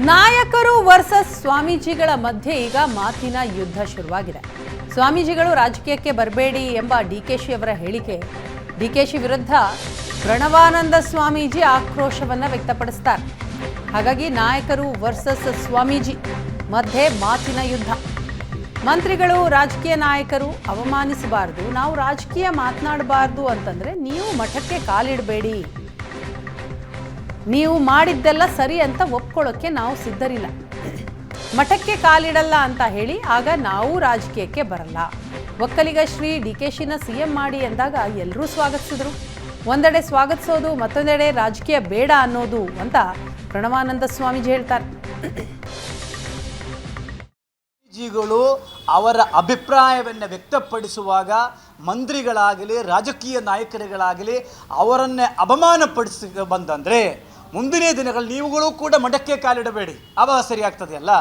ನಾಯಕರು ವರ್ಸಸ್ ಸ್ವಾಮೀಜಿಗಳ ಮಧ್ಯೆ ಈಗ ಮಾತಿನ ಯುದ್ಧ ಶುರುವಾಗಿದೆ. ಸ್ವಾಮೀಜಿಗಳು ರಾಜಕೀಯಕ್ಕೆ ಬರಬೇಡಿ ಎಂಬ ಡಿಕೆಶಿ ಅವರ ಹೇಳಿಕೆ, ಡಿಕೆಶಿ ವಿರುದ್ಧ ಪ್ರಣವಾನಂದ ಸ್ವಾಮೀಜಿ ಆಕ್ರೋಶವನ್ನು ವ್ಯಕ್ತಪಡಿಸ್ತಾರೆ. ಹಾಗಾಗಿ ನಾಯಕರು ವರ್ಸಸ್ ಸ್ವಾಮೀಜಿ ಮಧ್ಯೆ ಮಾತಿನ ಯುದ್ಧ. ಮಂತ್ರಿಗಳು ರಾಜಕೀಯ ನಾಯಕರು ಅವಮಾನಿಸಬಾರ್ದು, ನಾವು ರಾಜಕೀಯ ಮಾತನಾಡಬಾರ್ದು ಅಂತಂದ್ರೆ ನೀವು ಮಠಕ್ಕೆ ಕಾಲಿಡಬೇಡಿ, ನೀವು ಮಾಡಿದ್ದೆಲ್ಲ ಸರಿ ಅಂತ ಒಪ್ಕೊಳ್ಳೋಕ್ಕೆ ನಾವು ಸಿದ್ಧರಿಲ್ಲ, ಮಠಕ್ಕೆ ಕಾಲಿಡಲ್ಲ ಅಂತ ಹೇಳಿ ಆಗ ನಾವು ರಾಜಕೀಯಕ್ಕೆ ಬರಲ್ಲ. ಒಕ್ಕಲಿಗ ಶ್ರೀ ಡಿಕೆಶಿನ ಸಿಎಂ ಮಾಡಿ ಎಂದಾಗ ಎಲ್ಲರೂ ಸ್ವಾಗತಿಸಿದ್ರು. ಒಂದೆಡೆ ಸ್ವಾಗತಿಸೋದು, ಮತ್ತೊಂದೆಡೆ ರಾಜಕೀಯ ಬೇಡ ಅನ್ನೋದು ಅಂತ ಪ್ರಣವಾನಂದ ಸ್ವಾಮೀಜಿ ಹೇಳ್ತಾರೆ. ಸ್ವಾಮೀಜಿಗಳು ಅವರ ಅಭಿಪ್ರಾಯವನ್ನು ವ್ಯಕ್ತಪಡಿಸುವಾಗ ಮಂತ್ರಿಗಳಾಗಲಿ ರಾಜಕೀಯ ನಾಯಕರುಗಳಾಗಲಿ ಅವರನ್ನೇ ಅವಮಾನಪಡಿಸಿ ಬಂದಂದರೆ ಮುಂದಿನ ದಿನಗಳು ನೀವುಗಳು ಕೂಡ ಮಠಕ್ಕೆ ಕಾಲಿಡಬೇಡಿ, ಆವಾಗ ಸರಿಯಾಗ್ತದೆ ಅಲ್ಲ.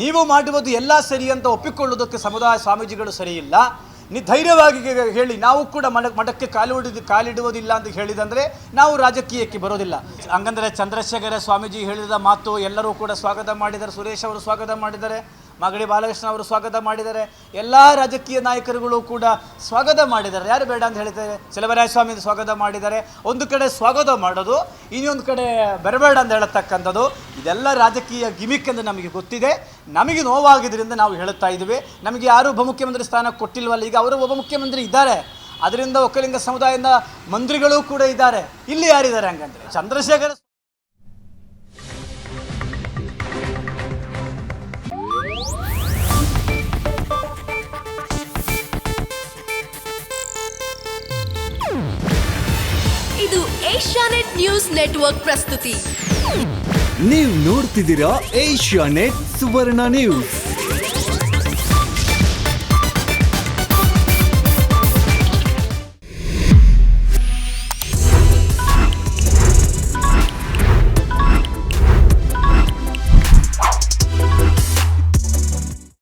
ನೀವು ಮಾಡುವುದು ಎಲ್ಲ ಸರಿ ಅಂತ ಒಪ್ಪಿಕೊಳ್ಳೋದಕ್ಕೆ ಸಮುದಾಯ ಸ್ವಾಮೀಜಿಗಳು ಸರಿ ಇಲ್ಲ. ನೀವು ಧೈರ್ಯವಾಗಿ ಹೇಳಿ ನಾವು ಕೂಡ ಮಠಕ್ಕೆ ಕಾಲಿಡುವುದಿಲ್ಲ ಅಂತ ಹೇಳಿದಂದರೆ ನಾವು ರಾಜಕೀಯಕ್ಕೆ ಬರೋದಿಲ್ಲ. ಹಂಗಂದರೆ ಚಂದ್ರಶೇಖರ ಸ್ವಾಮೀಜಿ ಹೇಳಿದ ಮಾತು ಎಲ್ಲರೂ ಕೂಡ ಸ್ವಾಗತ ಮಾಡಿದ್ದಾರೆ. ಸುರೇಶ್ ಅವರು ಸ್ವಾಗತ ಮಾಡಿದ್ದಾರೆ, ಮಾಗಡಿ ಬಾಲಕೃಷ್ಣ ಅವರು ಸ್ವಾಗತ ಮಾಡಿದ್ದಾರೆ, ಎಲ್ಲ ರಾಜಕೀಯ ನಾಯಕರುಗಳು ಕೂಡ ಸ್ವಾಗತ ಮಾಡಿದ್ದಾರೆ. ಯಾರು ಬೇಡ ಅಂತ ಹೇಳ್ತಾರೆ? ಚಲವರಾಯ ಸ್ವಾಮಿ ಸ್ವಾಗತ ಮಾಡಿದ್ದಾರೆ. ಒಂದು ಕಡೆ ಸ್ವಾಗತ ಮಾಡೋದು, ಇನ್ನೊಂದು ಕಡೆ ಬರಬೇಡ ಅಂತ ಹೇಳತಕ್ಕಂಥದ್ದು, ಇದೆಲ್ಲ ರಾಜಕೀಯ ಗಿಮಿಕ್ ಎಂದು ನಮಗೆ ಗೊತ್ತಿದೆ. ನಮಗೆ ನೋವಾಗಿದ್ದರಿಂದ ನಾವು ಹೇಳುತ್ತಾ ಇದ್ದೀವಿ. ನಮಗೆ ಯಾರು ಉಪಮುಖ್ಯಮಂತ್ರಿ ಸ್ಥಾನ ಕೊಟ್ಟಿಲ್ವಲ್ಲ, ಈಗ ಅವರು ಉಪಮುಖ್ಯಮಂತ್ರಿ ಇದ್ದಾರೆ, ಅದರಿಂದ ಒಕ್ಕಲಿಗ ಸಮುದಾಯದ ಮಂತ್ರಿಗಳು ಕೂಡ ಇದ್ದಾರೆ. ಇಲ್ಲಿ ಯಾರಿದ್ದಾರೆ ಹಂಗಂದ್ರೆ ಚಂದ್ರಶೇಖರ. ಇದು ಏಷ್ಯಾನೆಟ್ ನ್ಯೂಸ್ ನೆಟ್ವರ್ಕ್ ಪ್ರಸ್ತುತಿ. ನೀವು ನೋಡ್ತಿದ್ದೀರಾ ಏಷ್ಯಾನೆಟ್ ಸುವರ್ಣ ನ್ಯೂಸ್.